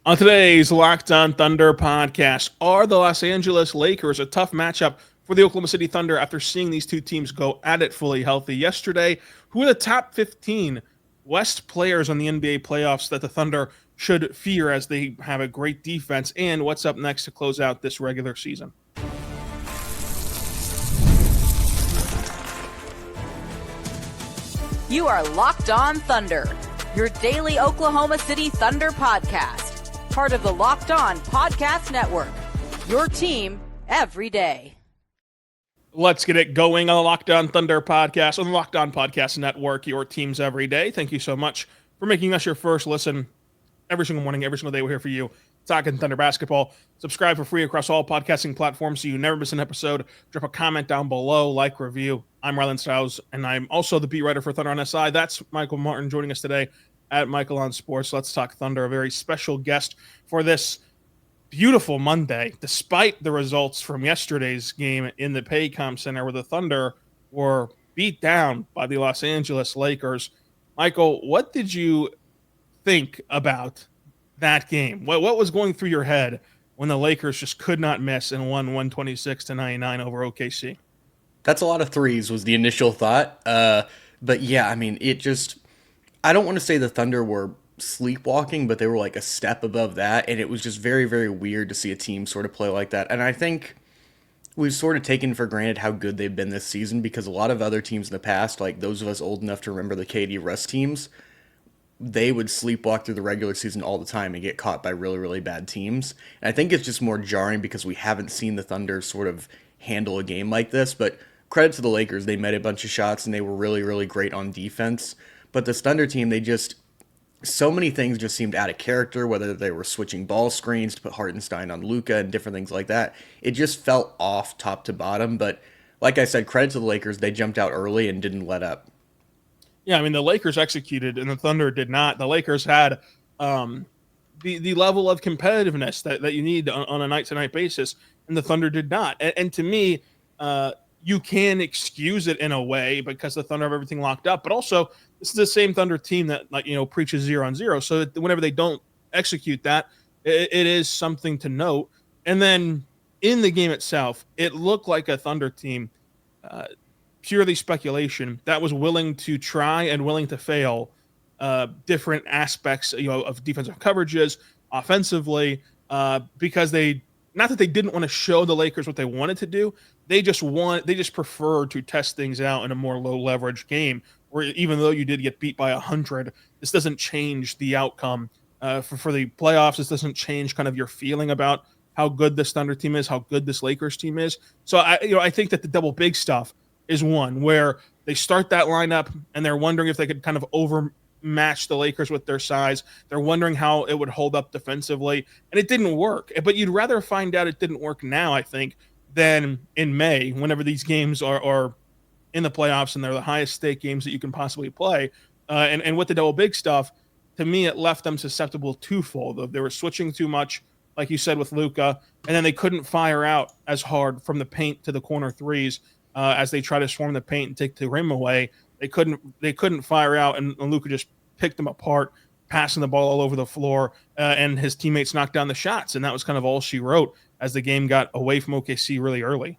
On today's Locked On Thunder podcast, are the Los Angeles Lakers a tough matchup for the Oklahoma City Thunder after seeing these two teams go at it fully healthy yesterday? Who are the top 15 West players on the NBA playoffs that the Thunder should fear as they have a great defense? And what's up next to close out this regular season? You are Locked On Thunder, your daily Oklahoma City Thunder podcast. Part of the Locked On Podcast Network, your team every day. Let's get it going on the Locked On Thunder podcast on the Locked On Podcast Network, your teams every day. Thank you so much for making us your first listen every single morning, every single day. We're here for you, talking Thunder basketball. Subscribe for free across all podcasting platforms so you never miss an episode. Drop a comment down below, like, review. I'm Rylan Stiles, and I'm also the beat writer for Thunder on SI. That's Michael Martin joining us today at Michael on Sports. Let's talk Thunder, a very special guest for this beautiful Monday, despite the results from yesterday's game in the Paycom Center where the Thunder were beat down by the Los Angeles Lakers. Michael, what did you think about that game? What was going through your head when the Lakers just could not miss and won 126-99 over OKC? That's a lot of threes was the initial thought. But yeah, I mean, I don't want to say the Thunder were sleepwalking, but they were like a step above that. And it was just very, very weird to see a team sort of play like that. And I think we've sort of taken for granted how good they've been this season because a lot of other teams in the past, like those of us old enough to remember the KD Russ teams, they would sleepwalk through the regular season all the time and get caught by really, really bad teams. And I think it's just more jarring because we haven't seen the Thunder sort of handle a game like this. But credit to the Lakers, they made a bunch of shots and they were really, really great on defense. But this Thunder team, so many things just seemed out of character, whether they were switching ball screens to put Hartenstein on Luka and different things like that. It just felt off top to bottom. But like I said, credit to the Lakers, they jumped out early and didn't let up. Yeah, I mean, the Lakers executed and the Thunder did not. The Lakers had the level of competitiveness that you need on a night-to-night basis, and the Thunder did not. And to me, you can excuse it in a way because the Thunder have everything locked up, but also this is the same Thunder team that preaches 0-on-0. So whenever they don't execute that, it is something to note. And then in the game itself, it looked like a Thunder team, purely speculation, that was willing to try and willing to fail different aspects of defensive coverages, offensively, because not that they didn't want to show the Lakers what they wanted to do. They just prefer to test things out in a more low leverage game where even though you did get beat by 100, this doesn't change the outcome for the playoffs. This doesn't change kind of your feeling about how good this Thunder team is, how good this Lakers team is. So I think that the double big stuff is one where they start that lineup and they're wondering if they could kind of overmatch the Lakers with their size. They're wondering how it would hold up defensively, and it didn't work. But you'd rather find out it didn't work now, I think, than in May, whenever these games are in the playoffs and they're the highest stake games that you can possibly play. And with the double big stuff, to me, it left them susceptible twofold. They were switching too much, like you said, with Luka, and then they couldn't fire out as hard from the paint to the corner threes as they try to swarm the paint and take the rim away. They couldn't fire out, and Luka just picked them apart, passing the ball all over the floor, and his teammates knocked down the shots, and that was kind of all she wrote as the game got away from OKC really early.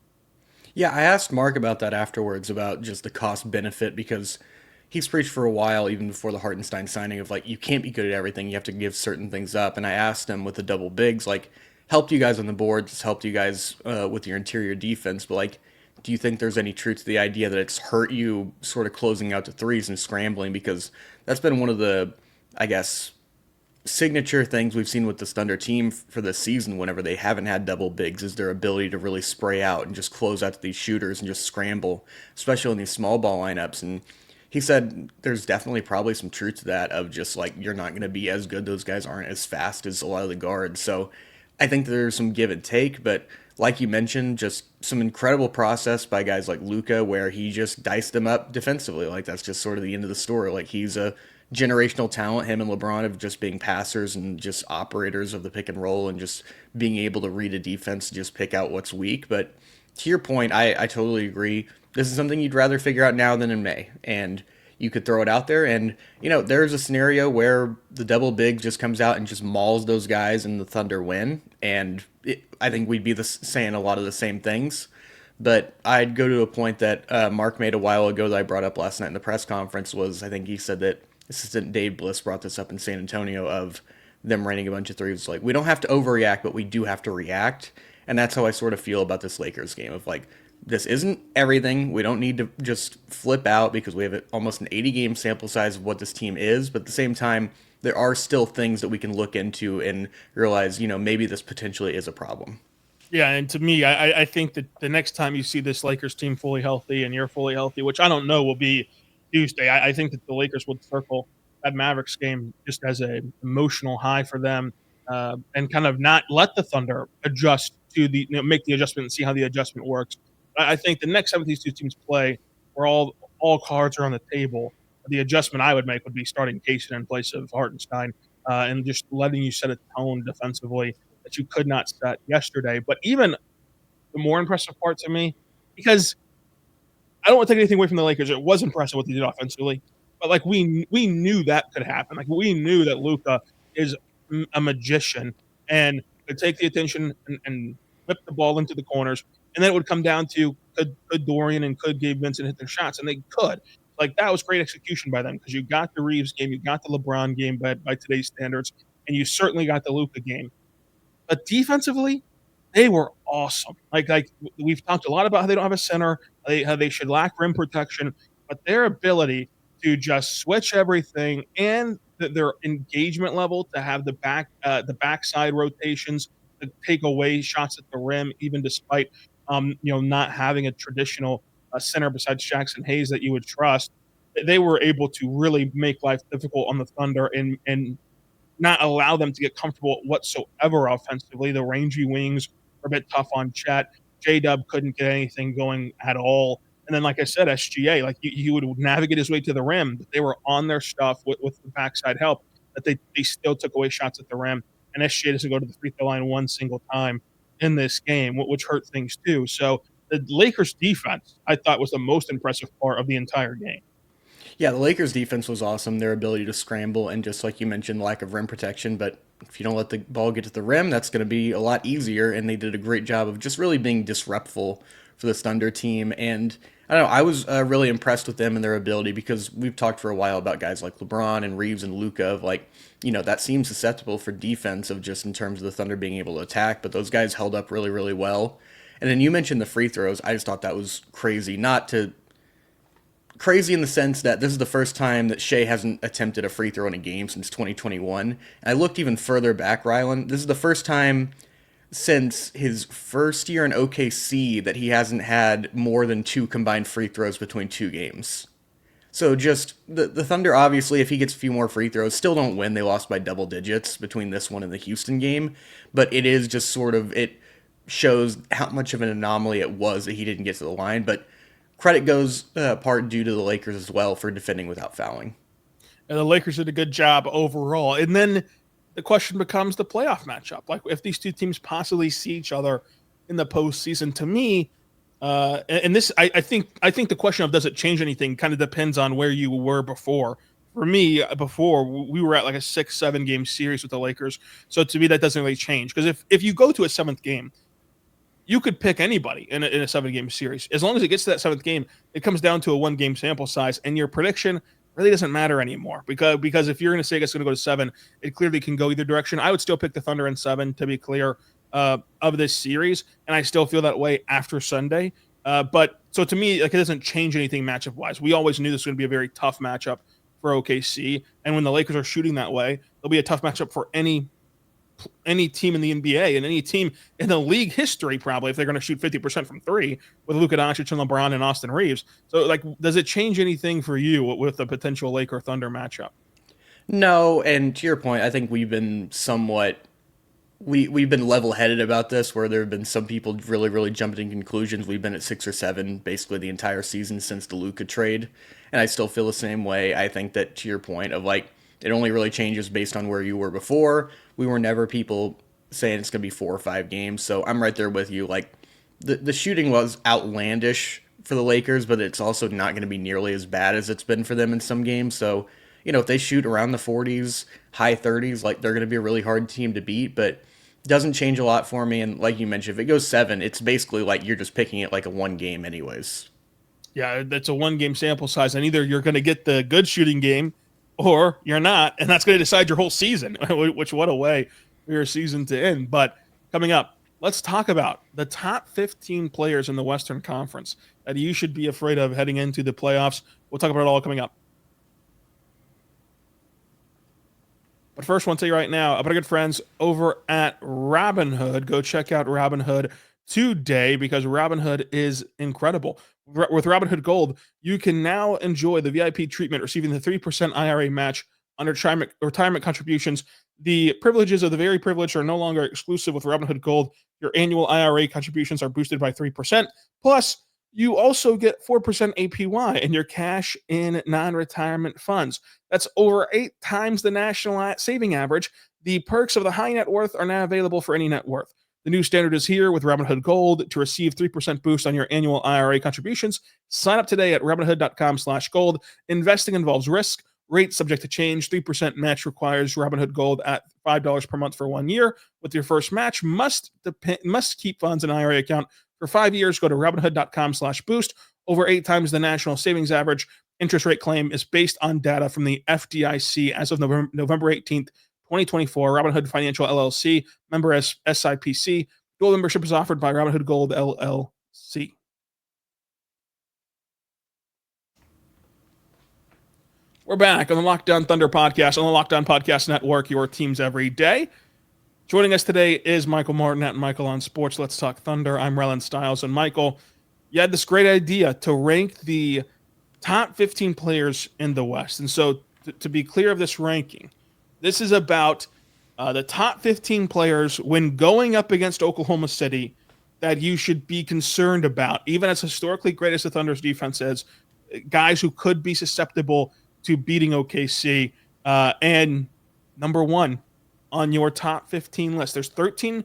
Yeah, I asked Mark about that afterwards, about just the cost benefit, because he's preached for a while, even before the Hartenstein signing, of like, you can't be good at everything, you have to give certain things up. And I asked him with the double bigs, like, helped you guys on the boards, helped you guys with your interior defense, but like, do you think there's any truth to the idea that it's hurt you sort of closing out the threes and scrambling? Because that's been one of the, I guess, signature things we've seen with the Thunder team for this season whenever they haven't had double bigs, is their ability to really spray out and just close out to these shooters and just scramble, especially in these small ball lineups. And he said there's definitely probably some truth to that, of just like, you're not going to be as good. Those guys aren't as fast as a lot of the guards. So I think there's some give and take, but like you mentioned, just some incredible process by guys like Luka, where he just diced them up defensively. Like, that's just sort of the end of the story. Like, he's a generational talent, him and LeBron, of just being passers and just operators of the pick and roll and just being able to read a defense and just pick out what's weak. But to your point, I totally agree. This is something you'd rather figure out now than in May. And you could throw it out there. And, there's a scenario where the double big just comes out and just mauls those guys and the Thunder win. And I think we'd be saying a lot of the same things. But I'd go to a point that Mark made a while ago that I brought up last night in the press conference was, I think he said that assistant Dave Bliss brought this up in San Antonio of them raining a bunch of threes. Like, we don't have to overreact, but we do have to react. And that's how I sort of feel about this Lakers game of like, this isn't everything. We don't need to just flip out because we have almost an 80-game sample size of what this team is. But at the same time, there are still things that we can look into and realize, maybe this potentially is a problem. Yeah, and to me, I think that the next time you see this Lakers team fully healthy and you're fully healthy, which I don't know will be Tuesday, I think that the Lakers would circle that Mavericks game just as an emotional high for them, and kind of not let the Thunder adjust to make the adjustment and see how the adjustment works. I think the next time these two teams play, where all cards are on the table, the adjustment I would make would be starting Kaysen in place of Hartenstein, and just letting you set a tone defensively that you could not set yesterday. But even the more impressive part to me, because I don't want to take anything away from the Lakers, it was impressive what they did offensively, but like we knew that could happen. Like we knew that Luka is a magician and could take the attention and whip the ball into the corners, and then it would come down to could Dorian and could Gabe Vincent hit their shots, and they could. Like that was great execution by them because you got the Reaves game, you got the LeBron game by today's standards, and you certainly got the Luka game. But defensively, they were awesome. Like we've talked a lot about how they don't have a center, how they should lack rim protection, but their ability to just switch everything and their engagement level to have the backside rotations to take away shots at the rim, even despite not having a traditional center besides Jackson Hayes that you would trust. They were able to really make life difficult on the Thunder and not allow them to get comfortable whatsoever offensively. The rangy wings were a bit tough on Chet. J-Dub couldn't get anything going at all. And then, like I said, SGA, like he would navigate his way to the rim, but they were on their stuff with the backside help, that they still took away shots at the rim. And SGA doesn't go to the free throw line one single time in this game, which hurt things too. So the Lakers defense, I thought, was the most impressive part of the entire game. Yeah, the Lakers defense was awesome. Their ability to scramble and just like you mentioned, lack of rim protection. But if you don't let the ball get to the rim, that's going to be a lot easier. And they did a great job of just really being disruptful for the Thunder team. And I don't know, I was really impressed with them and their ability because we've talked for a while about guys like LeBron and Reaves and Luka of like, that seems susceptible for defense of just in terms of the Thunder being able to attack. But those guys held up really, really well. And then you mentioned the free throws. I just thought that was crazy. Crazy in the sense that this is the first time that Shea hasn't attempted a free throw in a game since 2021. And I looked even further back, Rylan. This is the first time since his first year in OKC that he hasn't had more than 2 combined free throws between 2 games. So just the Thunder, obviously, if he gets a few more free throws, still don't win. They lost by double digits between this one and the Houston game. But it is just sort of, it shows how much of an anomaly it was that he didn't get to the line. But credit goes part due to the Lakers as well for defending without fouling. And the Lakers did a good job overall. And then the question becomes the playoff matchup. Like if these two teams possibly see each other in the postseason, to me, and this, I think the question of does it change anything kind of depends on where you were before. For me, before we were at like a 6-7 game series with the Lakers. So to me, that doesn't really change because if you go to a 7th game, you could pick anybody in a 7-game series. As long as it gets to that 7th game, it comes down to a 1-game sample size, and your prediction really doesn't matter anymore. Because if you're going to say it's going to go to 7, it clearly can go either direction. I would still pick the Thunder in 7, to be clear, of this series, and I still feel that way after Sunday. But so to me, like it doesn't change anything matchup-wise. We always knew this was going to be a very tough matchup for OKC, and when the Lakers are shooting that way, it'll be a tough matchup for any team in the NBA and any team in the league history, probably, if they're going to shoot 50% from 3 with Luka Doncic and LeBron and Austin Reaves. So, like, does it change anything for you with the potential Laker Thunder matchup? No, and to your point, I think we've been we've been level-headed about this, where there have been some people really, really jumping to conclusions. We've been at 6 or 7 basically the entire season since the Luka trade, and I still feel the same way. I think that, to your point of, like, it only really changes based on where you were before. We were never people saying it's going to be 4 or 5 games, so I'm right there with you. Like, the shooting was outlandish for the Lakers, but it's also not going to be nearly as bad as it's been for them in some games. So, if they shoot around the 40s, high 30s, like they're going to be a really hard team to beat, but it doesn't change a lot for me. And like you mentioned, if it goes 7, it's basically like you're just picking it like a one game anyways. Yeah, that's a one-game sample size, and either you're going to get the good shooting game or you're not, and that's going to decide your whole season, which what a way for your season to end. But coming up, let's talk about the top 15 players in the Western Conference that you should be afraid of heading into the playoffs. We'll talk about it all coming up. But first, I want to tell you right now about our good friends over at Robinhood. Go check out Robinhood today because Robinhood is incredible. With Robinhood Gold, you can now enjoy the VIP treatment, receiving the 3% IRA match on retirement contributions. The privileges of the very privileged are no longer exclusive with Robinhood Gold. Your annual IRA contributions are boosted by 3%. Plus, you also get 4% APY in your cash in non-retirement funds. That's over 8 times the national saving average. The perks of the high net worth are now available for any net worth. The new standard is here with Robinhood Gold. To receive 3% boost on your annual IRA contributions, sign up today at Robinhood.com/gold. Investing involves risk. Rate subject to change. 3% match requires Robinhood Gold at $5 per month for 1 year. With your first match, must keep funds in an IRA account for 5 years. Go to Robinhood.com/boost. Over 8 times the national savings average. Interest rate claim is based on data from the FDIC as of November 18th, 2024. Robinhood Financial LLC, member SIPC. Gold membership is offered by Robinhood Gold LLC. We're back on the Locked On Thunder podcast on the Locked On Podcast Network, your teams every day. Joining us today is Michael Martin at Michael on Sports. Let's Talk Thunder. I'm Rylan Stiles. And Michael, you had this great idea to rank the top 15 players in the West. And so to be clear of this ranking, this is about the top 15 players when going up against Oklahoma City that you should be concerned about, even as historically great as the Thunder's defense is, guys who could be susceptible to beating OKC. And number one on your top 15 list, there's 13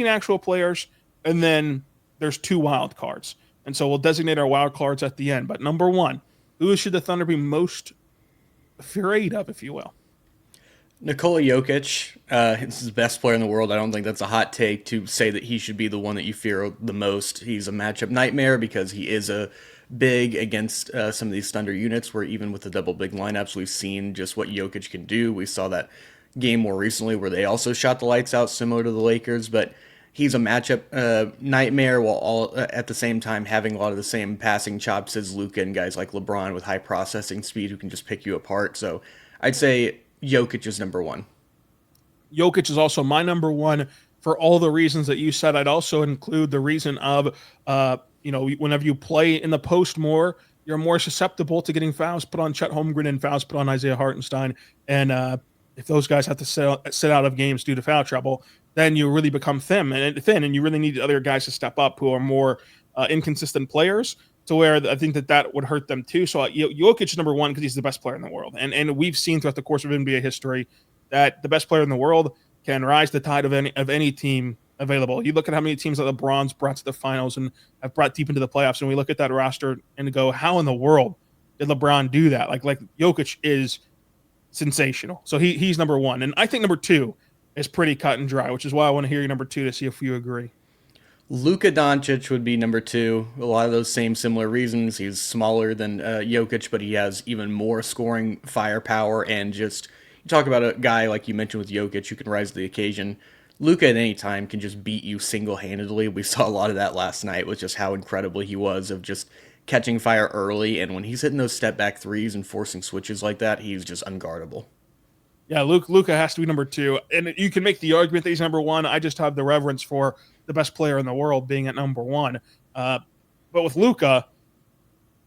actual players, and then there's 2 wild cards. And so we'll designate our wild cards at the end. But number one, who should the Thunder be most afraid of, if you will? Nikola Jokic, he's the best player in the world. I don't think that's a hot take to say that he should be the one that you fear the most. He's a matchup nightmare because he is a big against some of these Thunder units where even with the double big lineups, we've seen just what Jokic can do. We saw that game more recently where they also shot the lights out similar to the Lakers, but he's a matchup nightmare while all at the same time having a lot of the same passing chops as Luka and guys like LeBron with high processing speed who can just pick you apart. So I'd say Jokic is number one. Jokic is also my number one for all the reasons that you said. I'd also include the reason of, whenever you play in the post more, you're more susceptible to getting fouls put on Chet Holmgren and fouls put on Isaiah Hartenstein. And if those guys have to sit out of games due to foul trouble, then you really become thin, and you really need other guys to step up who are more inconsistent players, to where I think that would hurt them too. So Jokic is number one because he's the best player in the world. And we've seen throughout the course of NBA history that the best player in the world can rise the tide of any team available. You look at how many teams that LeBron's brought to the finals and have brought deep into the playoffs, and we look at that roster and go, how in the world did LeBron do that? Like Jokic is sensational. So he's number one. And I think number two is pretty cut and dry, which is why I want to hear your number two to see if you agree. Luka Doncic would be number two. A lot of those similar reasons. He's smaller than Jokic, but he has even more scoring firepower. And just, you talk about a guy like you mentioned with Jokic who can rise to the occasion. Luka at any time can just beat you single-handedly. We saw a lot of that last night with just how incredible he was of just catching fire early. And when he's hitting those step-back threes and forcing switches like that, he's just unguardable. Yeah, Luka has to be number two. And you can make the argument that he's number one. I just have the reverence for the best player in the world being at number one. But with Luka,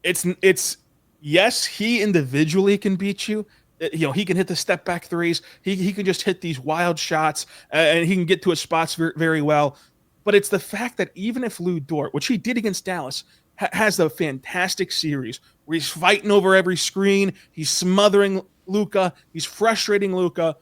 it's yes, he individually can beat you. He can hit the step back threes. He can just hit these wild shots, and he can get to his spots very, very well. But it's the fact that even if Lou Dort, which he did against Dallas, has a fantastic series where he's fighting over every screen, he's smothering Luka, he's frustrating Luka.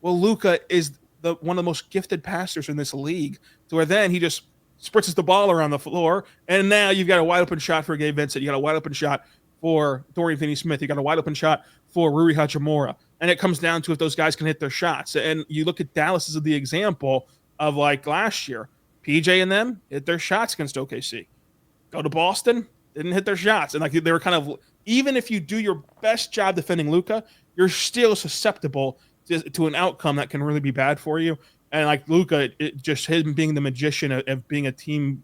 Well, Luka is one of the most gifted passers in this league, to where then he just spritzes the ball around the floor, and now you've got a wide open shot for Gabe Vincent. You got a wide open shot for Dorian Finney-Smith. You got a wide open shot for Rui Hachimura. And it comes down to if those guys can hit their shots. And you look at Dallas as the example of like last year. PJ and them hit their shots against OKC. Go to Boston, didn't hit their shots. And like they were kind of, even if you do your best job defending Luka, you're still susceptible to an outcome that can really be bad for you. And like Luka, just him being the magician of being a team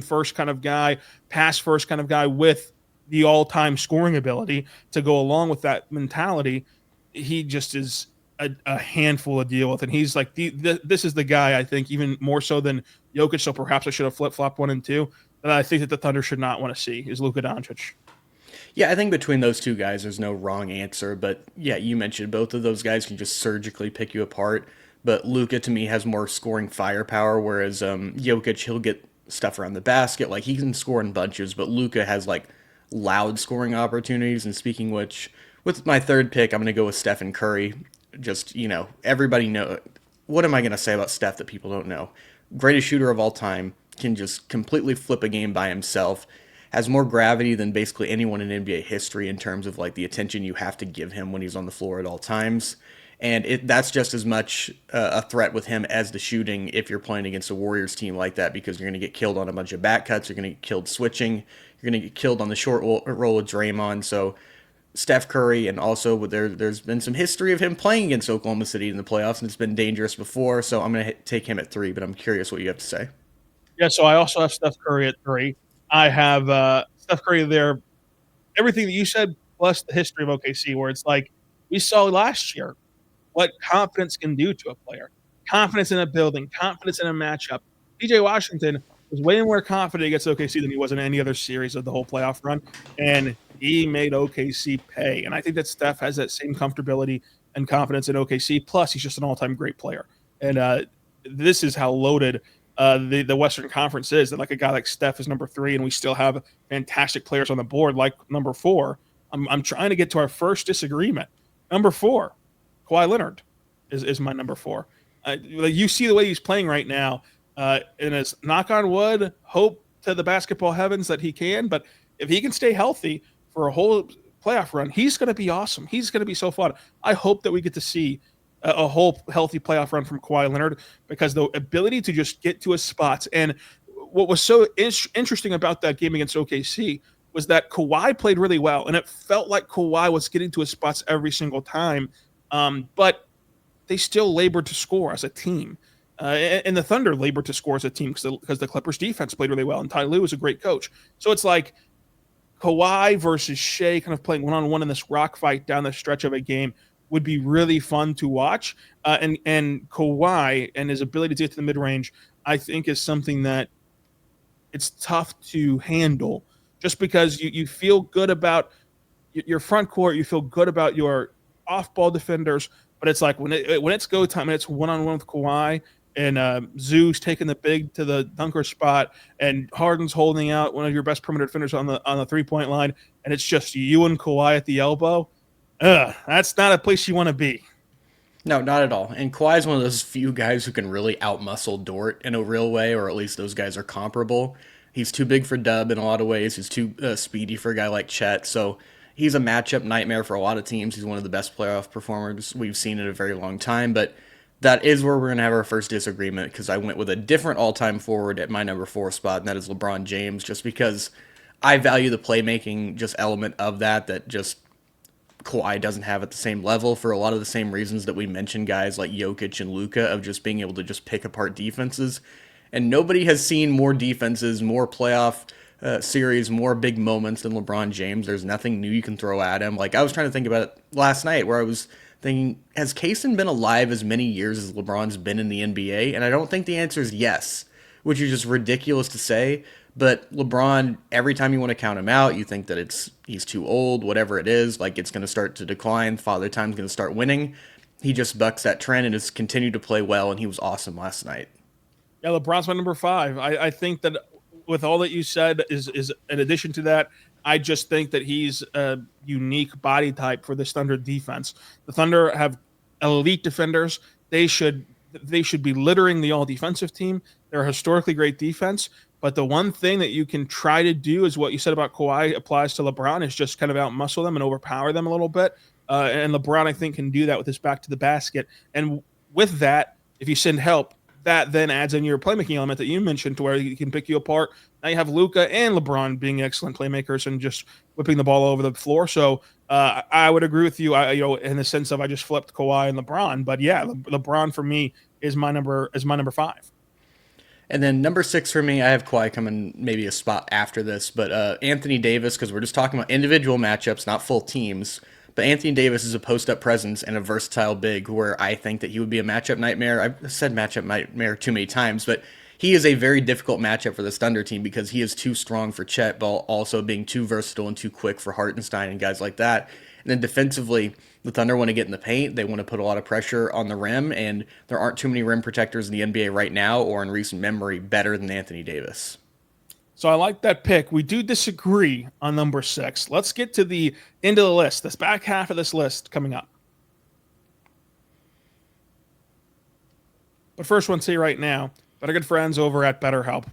first kind of guy, pass first kind of guy with the all-time scoring ability to go along with that mentality, he just is a handful to deal with. And he's like, this is the guy, I think, even more so than Jokic, so perhaps I should have flip-flopped 1 and 2, that I think that the Thunder should not want to see is Luka Doncic. Yeah, I think between those two guys, there's no wrong answer. But yeah, you mentioned both of those guys can just surgically pick you apart. But Luka, to me, has more scoring firepower, whereas Jokic, he'll get stuff around the basket. Like, he can score in bunches, but Luka has, like, loud scoring opportunities. And speaking which, with my third pick, I'm going to go with Stephen Curry. Just, everybody know. What am I going to say about Steph that people don't know? Greatest shooter of all time, can just completely flip a game by himself, has more gravity than basically anyone in NBA history in terms of like the attention you have to give him when he's on the floor at all times. And that's just as much a threat with him as the shooting if you're playing against a Warriors team like that, because you're going to get killed on a bunch of back cuts, you're going to get killed switching, you're going to get killed on the short roll with Draymond. So Steph Curry, and also there's been some history of him playing against Oklahoma City in the playoffs, and it's been dangerous before, so I'm going to take him at 3, but I'm curious what you have to say. Yeah, so I also have Steph Curry at 3. I have Steph Curry there, everything that you said, plus the history of OKC, where it's like we saw last year what confidence can do to a player. Confidence in a building, confidence in a matchup. PJ Washington was way more confident against OKC than he was in any other series of the whole playoff run, and he made OKC pay. And I think that Steph has that same comfortability and confidence in OKC, plus he's just an all-time great player. And this is how loaded the Western Conference is, that like a guy like Steph is number 3, and we still have fantastic players on the board like number 4. I'm trying to get to our first disagreement. Number 4, Kawhi Leonard is my number 4. You see the way he's playing right now, and it's knock on wood, hope to the basketball heavens that he can. But if he can stay healthy for a whole playoff run, he's going to be awesome. He's going to be so fun. I hope that we get to see a whole healthy playoff run from Kawhi Leonard, because the ability to just get to his spots. And what was so interesting about that game against OKC was that Kawhi played really well, and it felt like Kawhi was getting to his spots every single time. But they still labored to score as a team. And the Thunder labored to score as a team because the Clippers defense played really well, and Ty Lue was a great coach. So it's like Kawhi versus Shea kind of playing one-on-one in this rock fight down the stretch of a game would be really fun to watch. And Kawhi and his ability to get to the mid-range, I think, is something that it's tough to handle, just because you feel good about your front court, you feel good about your off-ball defenders, but it's like when it's go time and it's one-on-one with Kawhi, and Zeus taking the big to the dunker spot, and Harden's holding out one of your best perimeter defenders on the three-point line, and it's just you and Kawhi at the elbow. That's not a place you want to be. No, not at all. And Kawhi's one of those few guys who can really outmuscle Dort in a real way, or at least those guys are comparable. He's too big for Dub in a lot of ways. He's too speedy for a guy like Chet. So he's a matchup nightmare for a lot of teams. He's one of the best playoff performers we've seen in a very long time. But that is where we're going to have our first disagreement, because I went with a different all-time forward at my number 4 spot, and that is LeBron James, just because I value the playmaking just element of that just Kawhi doesn't have at the same level, for a lot of the same reasons that we mentioned guys like Jokic and Luka, of just being able to just pick apart defenses. And nobody has seen more defenses, more playoff series, more big moments than LeBron James. There's nothing new you can throw at him. Like, I was trying to think about it last night, where I was thinking, has Kaysen been alive as many years as LeBron's been in the NBA? And I don't think the answer is yes, which is just ridiculous to say. But LeBron, every time you want to count him out, you think that he's too old, whatever it is, like it's going to start to decline, Father Time's going to start winning. He just bucks that trend and has continued to play well, and he was awesome last night. Yeah, LeBron's my number 5. I think that with all that you said is in addition to that, I just think that he's a unique body type for this Thunder defense. The Thunder have elite defenders. They should they should be littering the all-defensive team. They're a historically great defense, but the one thing that you can try to do is what you said about Kawhi applies to LeBron, is just kind of outmuscle them and overpower them a little bit. And LeBron, I think, can do that with his back to the basket. And with that, if you send help, that then adds in your playmaking element that you mentioned to where he can pick you apart. Now you have Luka and LeBron being excellent playmakers and just whipping the ball over the floor. So I would agree with you, in the sense of I just flipped Kawhi and LeBron. But yeah, LeBron for me is my number 5. And then number 6 for me, I have Kawhi coming maybe a spot after this, but Anthony Davis, because we're just talking about individual matchups, not full teams. But Anthony Davis is a post-up presence and a versatile big where I think that he would be a matchup nightmare. I've said matchup nightmare too many times, but he is a very difficult matchup for the Thunder team because he is too strong for Chet, while also being too versatile and too quick for Hartenstein and guys like that. And then defensively, the Thunder want to get in the paint. They want to put a lot of pressure on the rim, and there aren't too many rim protectors in the NBA right now or in recent memory better than Anthony Davis. So I like that pick. We do disagree on number 6. Let's get to the end of the list, this back half of this list coming up. But first, I want to say right now, our good friends over at BetterHelp.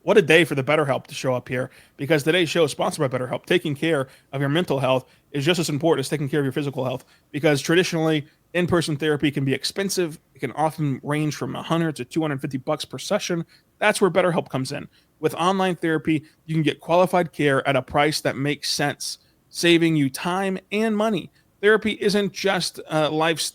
What a day for the BetterHelp to show up here, because today's show is sponsored by BetterHelp. Taking care of your mental health is just as important as taking care of your physical health, because traditionally, in-person therapy can be expensive. It can often range from $100 to $250 per session. That's where BetterHelp comes in. With online therapy, you can get qualified care at a price that makes sense, saving you time and money. Therapy isn't just about life's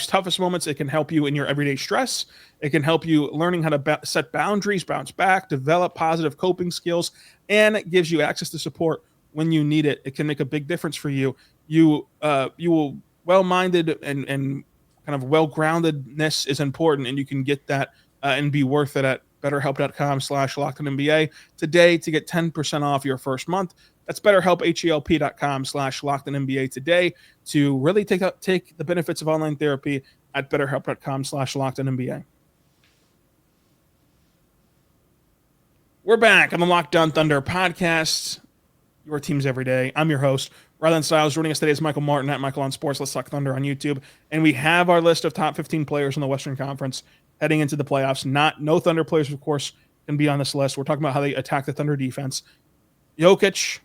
toughest moments. It can help you in your everyday stress. It can help you learning how to set boundaries, bounce back, develop positive coping skills, and it gives you access to support when you need it. It can make a big difference for you. You will well-minded and kind of well-groundedness is important, and you can get that and be worth it at BetterHelp.com/LockedOnNBA today to get 10% off your first month. That's BetterHelp, HELP.com/LockedOnNBA today to really take the benefits of online therapy at BetterHelp.com/LockedOnNBA. We're back on the Locked On Thunder podcast, your teams every day. I'm your host, Rylan Stiles. Joining us today is Michael Martin at Michael on Sports. Let's Talk Thunder on YouTube. And we have our list of top 15 players in the Western Conference heading into the playoffs. No Thunder players, of course, can be on this list. We're talking about how they attack the Thunder defense. Jokic,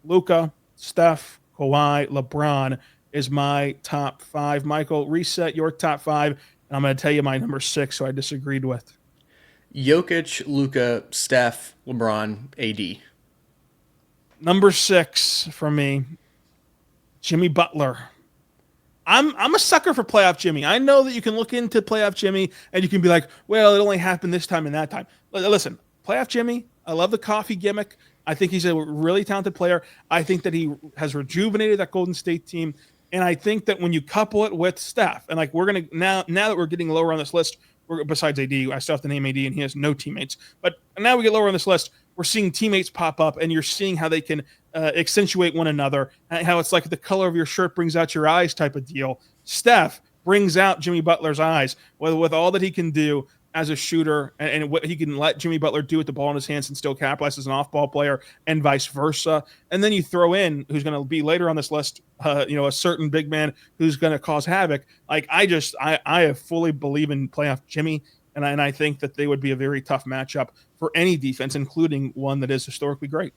Luka, Steph, Kawhi, LeBron is my top 5. Michael, reset your top 5, and I'm going to tell you my number 6, so I disagreed with. Jokic, Luka, Steph, LeBron, AD. Number 6 for me, Jimmy Butler. I'm a sucker for playoff Jimmy. I know that you can look into playoff Jimmy and you can be like, well, it only happened this time and that time. Listen, playoff Jimmy, I love the coffee gimmick. I think he's a really talented player. I think that he has rejuvenated that Golden State team. And I think that when you couple it with Steph, and like we're going to, now that we're getting lower on this list, besides AD, I still have to name AD and he has no teammates. But now we get lower on this list, we're seeing teammates pop up and you're seeing how they can accentuate one another, and how it's like the color of your shirt brings out your eyes type of deal. Steph brings out Jimmy Butler's eyes with all that he can do as a shooter and what he can let Jimmy Butler do with the ball in his hands and still capitalize as an off-ball player, and vice versa. And then you throw in who's going to be later on this list, a certain big man who's going to cause havoc. Like I fully believe in playoff Jimmy, and I think that they would be a very tough matchup for any defense, including one that is historically great.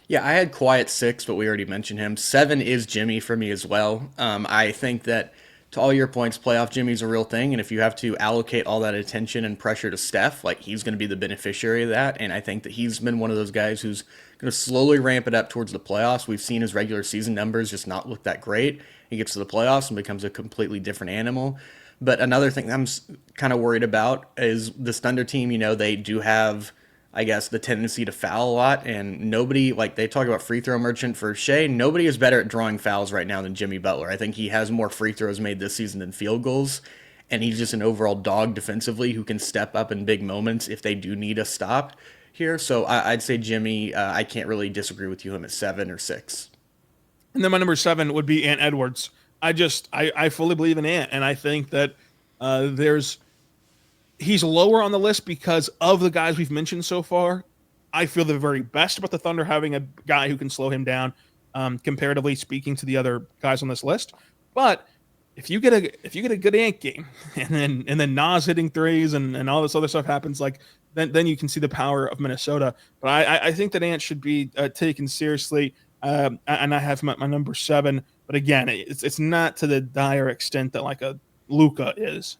Yeah, I had Kawhi at 6, but we already mentioned him. 7 is Jimmy for me as well. I think that, to all your points, playoff Jimmy's a real thing, and if you have to allocate all that attention and pressure to Steph, like, he's going to be the beneficiary of that, and I think that he's been one of those guys who's going to slowly ramp it up towards the playoffs. We've seen his regular season numbers just not look that great. He gets to the playoffs and becomes a completely different animal. But another thing I'm kind of worried about is this Thunder team. They do have, I guess, the tendency to foul a lot, and nobody, like, they talk about free throw merchant for Shea. Nobody is better at drawing fouls right now than Jimmy Butler. I think he has more free throws made this season than field goals, and he's just an overall dog defensively who can step up in big moments if they do need a stop here. So I'd say Jimmy. I can't really disagree with you, him at 7 or 6. And then my number 7 would be Ant Edwards. I fully believe in Ant, and I think that he's lower on the list because of the guys we've mentioned so far. I feel the very best about the Thunder having a guy who can slow him down, comparatively speaking to the other guys on this list. But if you get a good Ant game and then Nas hitting threes and all this other stuff happens, like then you can see the power of Minnesota. But I think that Ant should be taken seriously. And I have him at my number 7. But again, it's not to the dire extent that like a Luka is.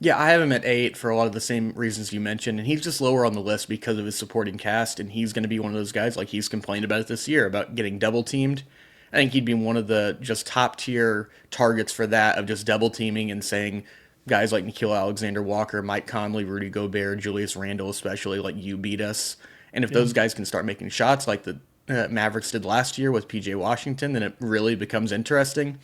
Yeah, I have him at 8 for a lot of the same reasons you mentioned, and he's just lower on the list because of his supporting cast, and he's going to be one of those guys, like he's complained about it this year, about getting double teamed. I think he'd be one of the just top tier targets for that, of just double teaming and saying guys like Nickeil Alexander-Walker, Mike Conley, Rudy Gobert, Julius Randle especially, like, you beat us. And if those guys can start making shots like the Mavericks did last year with PJ Washington, then it really becomes interesting.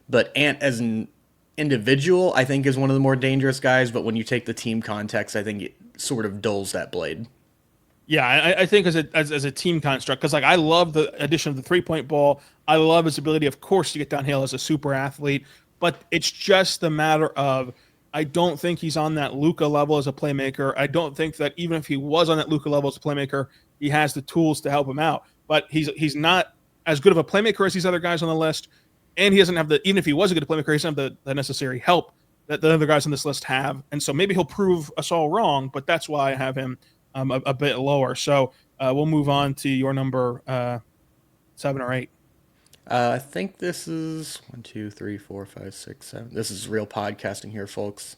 But Ant as an individual, I think, is one of the more dangerous guys, but when you take the team context, I think it sort of dulls that blade. Yeah, I think as a team construct, because like I love the addition of the 3-point ball. I love his ability, of course, to get downhill as a super athlete, but it's just a matter of I don't think he's on that Luka level as a playmaker. I don't think that even if he was on that Luka level as a playmaker, he has the tools to help him out. But he's not as good of a playmaker as these other guys on the list. And he doesn't have even if he was a good playmaker, he doesn't have the necessary help that the other guys on this list have. And so maybe he'll prove us all wrong, but that's why I have him a bit lower. So we'll move on to your number 7 or 8. I think this is 1, 2, 3, 4, 5, 6, 7. This is real podcasting here, folks.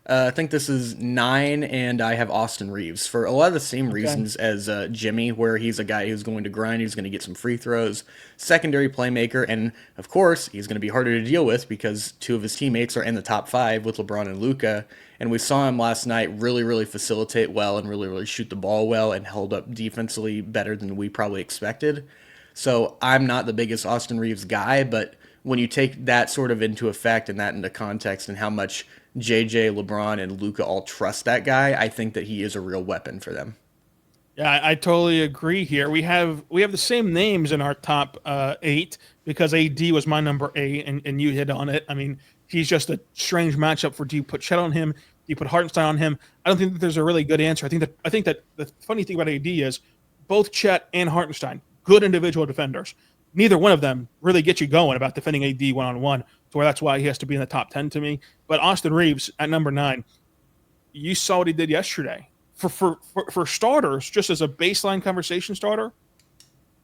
I think this is 9, and I have Austin Reaves for a lot of the same reasons as Jimmy, where he's a guy who's going to grind, he's going to get some free throws, secondary playmaker, and of course, he's going to be harder to deal with because 2 of his teammates are in the top 5 with LeBron and Luka, and we saw him last night really facilitate well and really shoot the ball well and held up defensively better than we probably expected. So I'm not the biggest Austin Reaves guy, but when you take that sort of into effect and that into context and how much JJ, LeBron, and Luka all trust that guy, I think that he is a real weapon for them. Yeah, I totally agree here. We have the same names in our top 8 because AD was my number 8, and you hit on it. I mean, he's just a strange matchup for do you put Chet on him? Do you put Hartenstein on him? I don't think that there's a really good answer. I think that the funny thing about AD is both Chet and Hartenstein, good individual defenders. Neither one of them really get you going about defending AD one-on-one, to where that's why he has to be in the top 10 to me. But Austin Reaves at number 9, you saw what he did yesterday. For starters, just as a baseline conversation starter,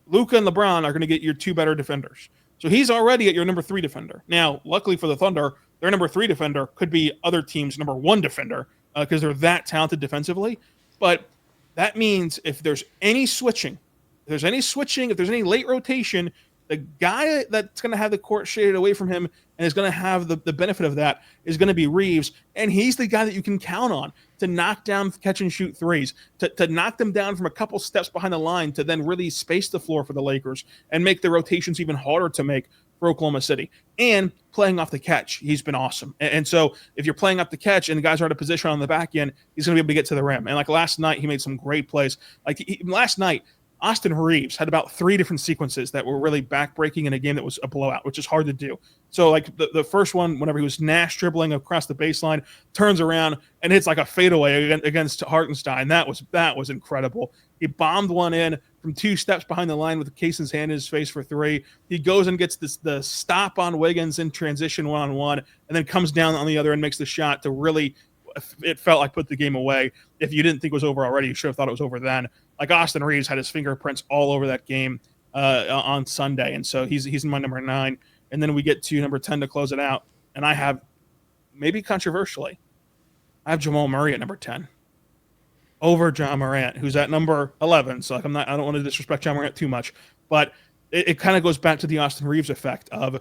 Luka and LeBron are going to get your 2 better defenders. So he's already at your number 3 defender. Now, luckily for the Thunder, their number 3 defender could be other teams' number 1 defender because they're that talented defensively. But that means if there's any switching, if there's any late rotation, the guy that's going to have the court shaded away from him and is going to have the benefit of that is going to be Reaves. And he's the guy that you can count on to knock down catch and shoot threes, to knock them down from a couple steps behind the line, to then really space the floor for the Lakers and make the rotations even harder to make for Oklahoma City. And playing off the catch, he's been awesome. And so if you're playing off the catch and the guys are out of position on the back end, he's going to be able to get to the rim. And like last night, he made some great plays. Last night, Austin Reaves had about 3 different sequences that were really backbreaking in a game that was a blowout, which is hard to do. So like the first one, whenever he was Nash dribbling across the baseline, turns around and hits like a fadeaway against Hartenstein. That was incredible. He bombed one in from 2 steps behind the line with the case in his hand in his face for 3. He goes and gets the stop on Wiggins in transition one-on-one, and then comes down on the other and makes the shot to really, it felt like, put the game away. If you didn't think it was over already, you should have thought it was over then. Like Austin Reaves had his fingerprints all over that game on Sunday, and so he's in my number 9. And then we get to number 10 to close it out, and I have, maybe controversially, I have Jamal Murray at number 10 over Ja Morant, who's at number 11. So like I don't want to disrespect Ja Morant too much, but it kind of goes back to the Austin Reaves effect of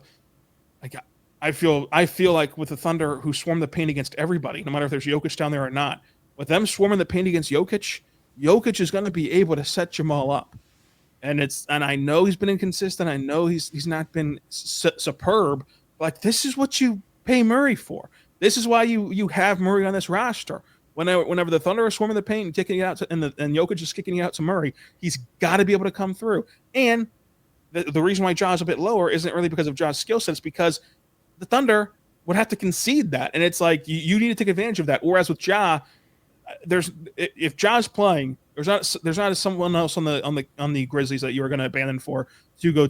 like I feel like with the Thunder, who swarm the paint against everybody, no matter if there's Jokic down there or not, with them swarming the paint against Jokic is going to be able to set Jamal up. And I know he's been inconsistent. I know he's not been superb. But this is what you pay Murray for. This is why you have Murray on this roster. Whenever the Thunder are swarming the paint and kicking it out and Jokic is kicking it out to Murray, he's got to be able to come through. And the reason why Ja's a bit lower isn't really because of Ja's skill set. It's because the Thunder would have to concede that, and it's like you need to take advantage of that. Whereas with Ja, if Ja's playing, there's not someone else on the Grizzlies that you are going to abandon to go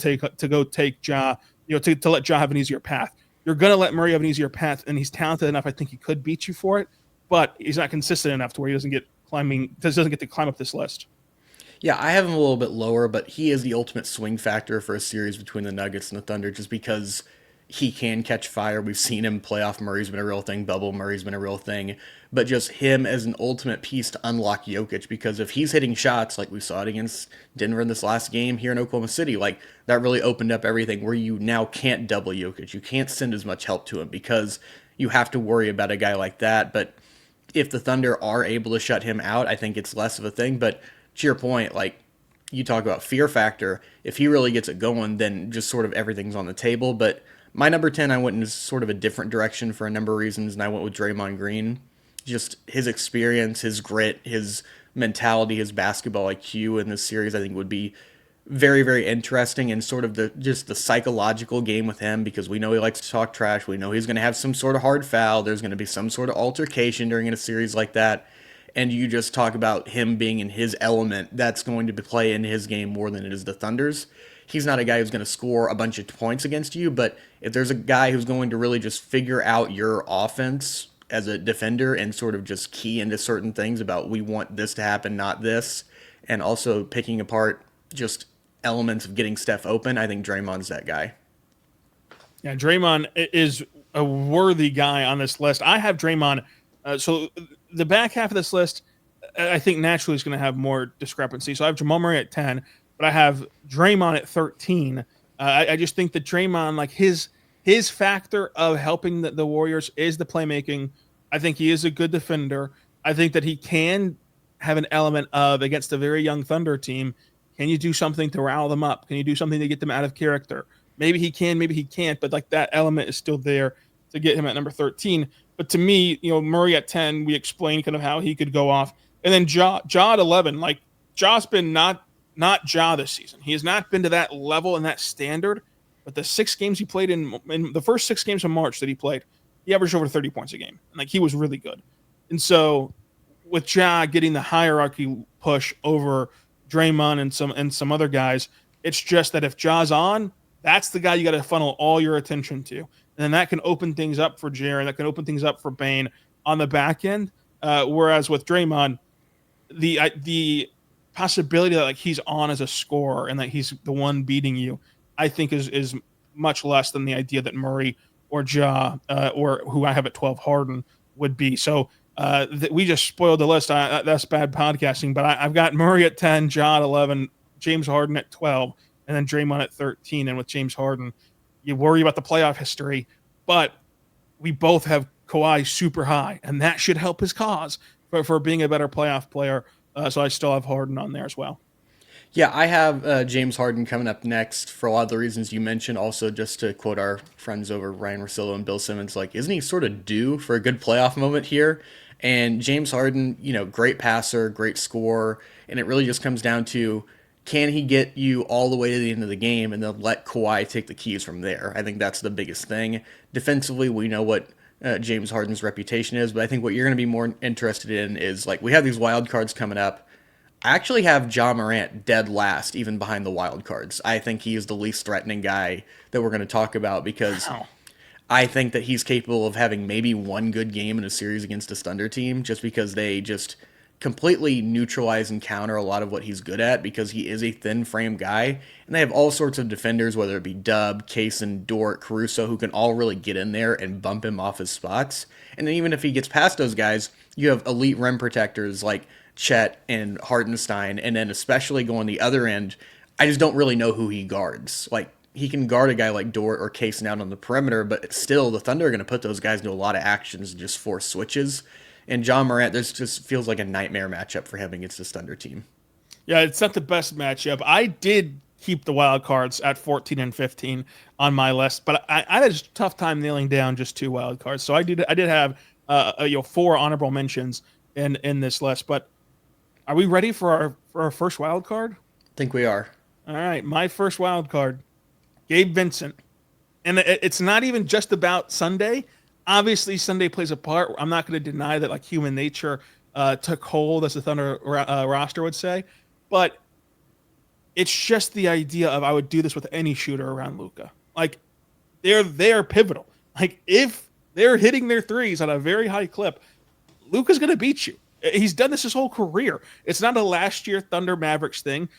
take Ja, to let Ja have an easier path. you're going to let Murray have an easier path, and he's talented enough. I think he could beat you for it, but he's not consistent enough to where he doesn't get to climb up this list. Yeah, I have him a little bit lower, but he is the ultimate swing factor for a series between the Nuggets and the Thunder just because he can catch fire. We've seen him. Playoff Murray's been a real thing. Bubble Murray's been a real thing. But just him as an ultimate piece to unlock Jokic, because if he's hitting shots like we saw it against Denver in this last game here in Oklahoma City, like that really opened up everything where you now can't double Jokic. You can't send as much help to him because you have to worry about a guy like that. But if the Thunder are able to shut him out, I think it's less of a thing. But to your point, like you talk about fear factor, if he really gets it going, then just sort of everything's on the table. But my number 10, I went in sort of a different direction for a number of reasons, and I went with Draymond Green. Just his experience, his grit, his mentality, his basketball IQ in this series, I think would be very, very interesting, and sort of the psychological game with him, because we know he likes to talk trash. We know he's going to have some sort of hard foul. There's going to be some sort of altercation during a series like that. And you just talk about him being in his element, that's going to play in his game more than it is the Thunder's. He's not a guy who's going to score a bunch of points against you, but if there's a guy who's going to really just figure out your offense as a defender and sort of just key into certain things about we want this to happen, not this, and also picking apart just elements of getting Steph open, I think Draymond's that guy. Yeah, Draymond is a worthy guy on this list. I have Draymond. So the back half of this list, I think naturally is going to have more discrepancy. So I have Jamal Murray at 10, but I have Draymond at 13. I just think that Draymond, like his factor of helping the Warriors is the playmaking. I think he is a good defender. I think that he can have an element of, against a very young Thunder team, can you do something to rile them up? Can you do something to get them out of character? Maybe he can, maybe he can't, but like that element is still there to get him at number 13. But to me, Murray at 10, we explained kind of how he could go off. And then Ja at 11, like Ja's been not Ja this season. He has not been to that level and that standard. But the 6 games he played in the first 6 games of March that he played, he averaged over 30 points a game. Like he was really good. And so with Ja getting the hierarchy push over Draymond and some other guys, it's just that if Ja's on, that's the guy you got to funnel all your attention to. And then that can open things up for Jaren. That can open things up for Bane on the back end. Whereas with Draymond, the possibility that like he's on as a scorer and that he's the one beating you, I think is much less than the idea that Murray or Ja or who I have at 12, Harden, would be. So we just spoiled the list. That's bad podcasting. But I've got Murray at 10, Ja at 11, James Harden at 12, and then Draymond at 13. And with James Harden, you worry about the playoff history, but we both have Kawhi super high, and that should help his cause for being a better playoff player. So I still have Harden on there as well. Yeah, I have James Harden coming up next for a lot of the reasons you mentioned. Also, just to quote our friends over Ryan Russillo and Bill Simmons, like, isn't he sort of due for a good playoff moment here? And James Harden, great passer, great scorer, and it really just comes down to, can he get you all the way to the end of the game and then let Kawhi take the keys from there? I think that's the biggest thing. Defensively, we know what James Harden's reputation is, but I think what you're going to be more interested in is, like, we have these wild cards coming up. I actually have Ja Morant dead last, even behind the wild cards. I think he is the least threatening guy that we're going to talk about because I think that he's capable of having maybe one good game in a series against a Thunder team just because they just completely neutralize and counter a lot of what he's good at because he is a thin frame guy. And they have all sorts of defenders, whether it be Dub, Kaysen, Dort, Caruso, who can all really get in there and bump him off his spots. And then even if he gets past those guys, you have elite rim protectors like Chet and Hartenstein. And then especially going the other end, I just don't really know who he guards. Like, he can guard a guy like Dort or Kaysen out on the perimeter, but still the Thunder are going to put those guys into a lot of actions and just force switches. And Ja Morant, this just feels like a nightmare matchup for him against this Thunder team. Yeah, it's not the best matchup. I did keep the wild cards at 14 and 15 on my list, but I had a tough time nailing down just 2 wild cards. So I did have 4 honorable mentions in this list. But are we ready for our first wild card? I think we are. All right, my first wild card, Gabe Vincent, and it's not even just about Sunday. Obviously, Sunday plays a part. I'm not going to deny that, like, human nature took hold, as the Thunder roster would say. But it's just the idea of I would do this with any shooter around Luka. Like, they're pivotal. Like, if they're hitting their threes at a very high clip, Luka's going to beat you. He's done this his whole career. It's not a last year Thunder Mavericks thing.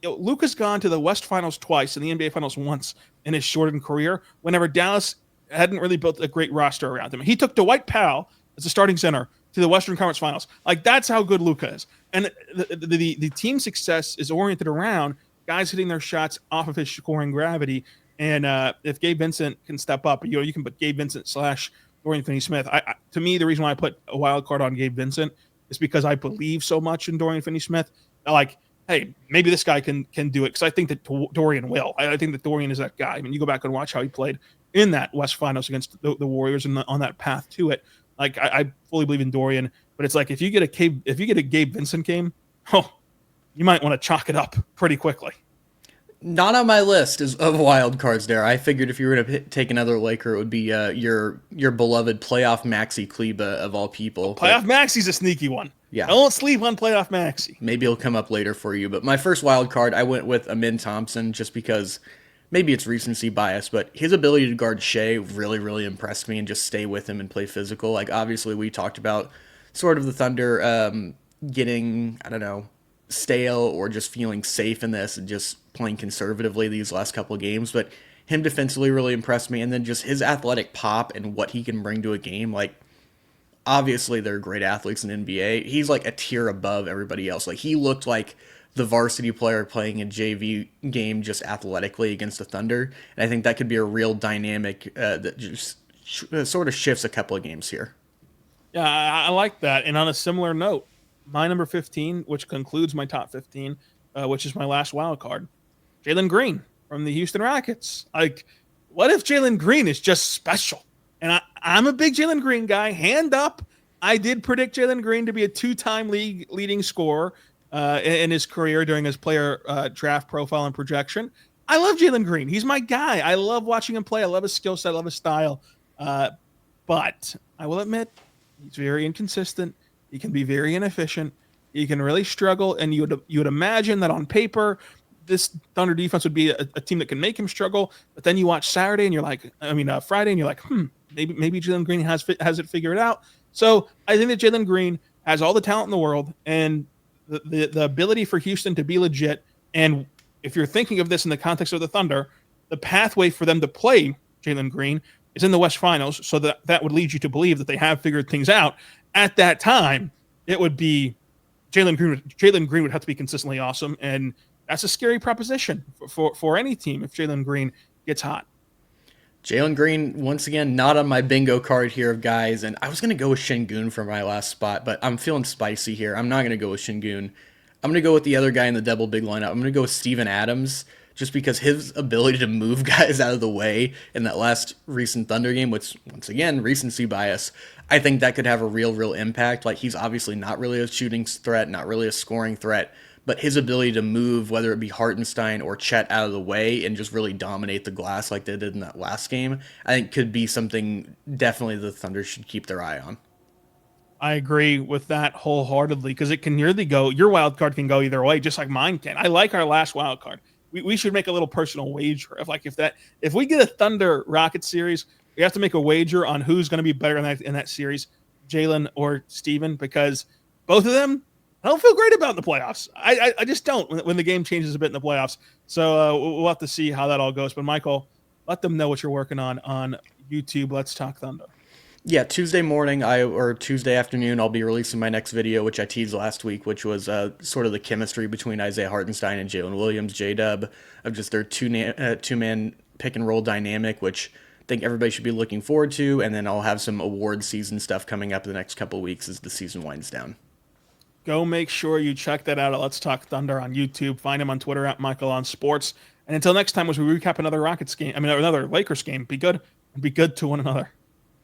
Luka's gone to the West Finals twice and the NBA Finals once in his shortened career, whenever Dallas hadn't really built a great roster around him. He took Dwight Powell as a starting center to the Western Conference Finals. Like, that's how good Luka is. And the team success is oriented around guys hitting their shots off of his scoring gravity. And if Gabe Vincent can step up, you can put Gabe Vincent / Dorian Finney-Smith. To me, the reason why I put a wild card on Gabe Vincent is because I believe so much in Dorian Finney-Smith. Like, hey, maybe this guy can do it, because I think that Dorian will. I think that Dorian is that guy. I mean, you go back and watch how he played in that West Finals against the Warriors and on that path to it. Like, I fully believe in Dorian, but it's like if you get a Gabe Vincent game, you might want to chalk it up pretty quickly. Not on my list of wild cards there. I figured if you were to take another Laker, it would be your beloved playoff Maxi Kleba of all people. Playoff Maxi's a sneaky one. Yeah. Don't sleep on playoff Maxi. Maybe it'll come up later for you. But my first wild card, I went with Amin Thompson, just because maybe it's recency bias, but his ability to guard Shea really, really impressed me and just stay with him and play physical. Like, obviously, we talked about sort of the Thunder getting, I don't know, stale or just feeling safe in this and just playing conservatively these last couple of games, but him defensively really impressed me. And then just his athletic pop and what he can bring to a game. Like, obviously they're great athletes in NBA. He's like a tier above everybody else. Like, he looked like the varsity player playing a JV game just athletically against the Thunder. And I think that could be a real dynamic that just sort of shifts a couple of games here. Yeah, I like that. And on a similar note, my number 15, which concludes my top 15, which is my last wild card, Jalen Green from the Houston Rockets. Like, what if Jalen Green is just special? And I'm a big Jalen Green guy. Hand up, I did predict Jalen Green to be a 2-time league leading scorer in his career during his player draft profile and projection. I love Jalen Green. He's my guy. I love watching him play. I love his skill set. I love his style. But I will admit, he's very inconsistent. He can be very inefficient. He can really struggle, and you would imagine that on paper, this Thunder defense would be a team that can make him struggle. But then you watch Friday, and you're like, maybe Jalen Green has it figured out. So I think that Jalen Green has all the talent in the world, and the ability for Houston to be legit. And if you're thinking of this in the context of the Thunder, the pathway for them to play Jalen Green is in the West Finals, so that would lead you to believe that they have figured things out. At that time, it would be Jalen Green would have to be consistently awesome, and that's a scary proposition for any team if Jalen Green gets hot. Jalen Green, once again, not on my bingo card here of guys, and I was going to go with Şengün for my last spot, but I'm feeling spicy here. I'm not going to go with Şengün. I'm going to go with the other guy in the double big lineup. I'm going to go with Steven Adams, just because his ability to move guys out of the way in that last recent Thunder game, which, once again, recency bias, I think that could have a real impact. Like, he's obviously not really a shooting threat, not really a scoring threat, but his ability to move, whether it be Hartenstein or Chet, out of the way and just really dominate the glass like they did in that last game, I think could be something definitely the Thunder should keep their eye on. I agree with that wholeheartedly, because it can really go, your wild card can go either way, just like mine can. I like our last wild card. We should make a little personal wager of, like, if we get a Thunder Rockets series, we have to make a wager on who's going to be better in that series, Jalen or Steven, because both of them, I don't feel great about in the playoffs. I just don't when the game changes a bit in the playoffs. So we'll have to see how that all goes. But Michael, let them know what you're working on YouTube. Let's Talk Thunder. Yeah, Tuesday morning or Tuesday afternoon, I'll be releasing my next video, which I teased last week, which was sort of the chemistry between Isaiah Hartenstein and Jalen Williams, J-Dub, of just their two-man pick-and-roll dynamic, which I think everybody should be looking forward to. And then I'll have some award season stuff coming up in the next couple of weeks as the season winds down. Go make sure you check that out at Let's Talk Thunder on YouTube. Find him on Twitter at Michael on Sports. And until next time, as we recap another Lakers game, be good and be good to one another.